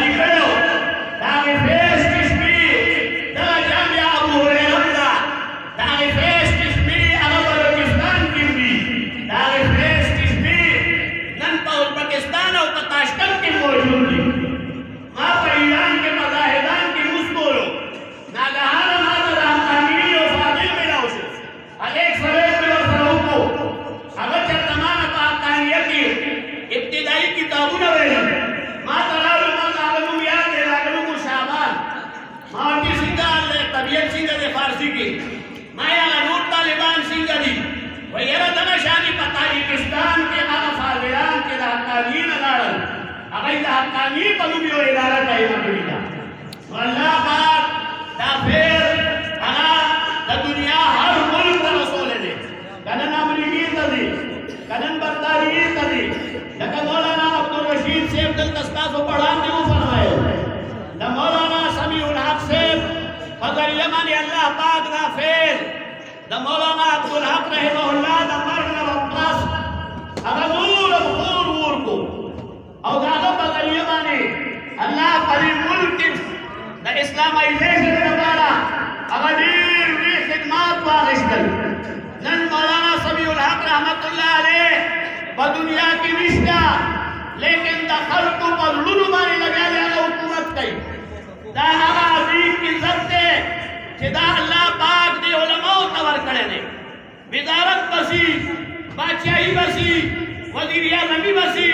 जारी करो ताकि फेस किस्मी दा जामिया अबू हुरैरा ताकि फेस किस्मी अरब बलोचिस्तान की भी ताकि फेस किस्मी नन पाकिस्तान और ताशकंद की मौजूद थी वहाँ पर ईरान के मजाहिदान की मुस्कोलो नागहाना माता रामकानी और फादिल मिला उसे अलेक सवेर में और सराउ को अगर जब तमाम पाकिस्तानिया की इब्तिदाई किताबों ने वेली माता रामकानी याद दे लागू को शाबान माटी सिंगा ले तबीयत सिंगा दे फारसी की माया नूर तालिबान सिंगा दी वयरा दमशानी ताजिकिस्तान के आगा फाजिलान के हक्कानी नगाड़ल अगर हक्कानी पलूबी और इदारा टाइम मिला अल्लाह पाक दा फिर अना दा दुनिया हर मुल्क का रसूल है कनन अमरीकी तदी कनन बरतानी तदी लका मौलाना अब्दुल रशीद से अब्दुल दस्तास को पढ़ा दे वो फरमाए दा मौलाना समीउल हक से फजल यमन अल्लाह पाक दा फिर दा मौलाना अब्दुल हक रहमहुल्लाह दा मरना वप्लास अगर नूर और को और दादा फजल यमनी अल्लाह परी मुल्क दा इस्लामाइजेशन दोबारा अगदीर वी खिदमत वारिस कर नन मौलाना समीउल हक रहमतुल्लाह अलैह बदुनिया की निष्ठा लेकिन दखल को बदलुन माने लगा जाना हुकूमत कई दा अजीम की इज्जत है जिदा अल्लाह पाक दे उलमा तवर करे ने विजारत बसी बादशाही बसी वजीर आज़मी बसी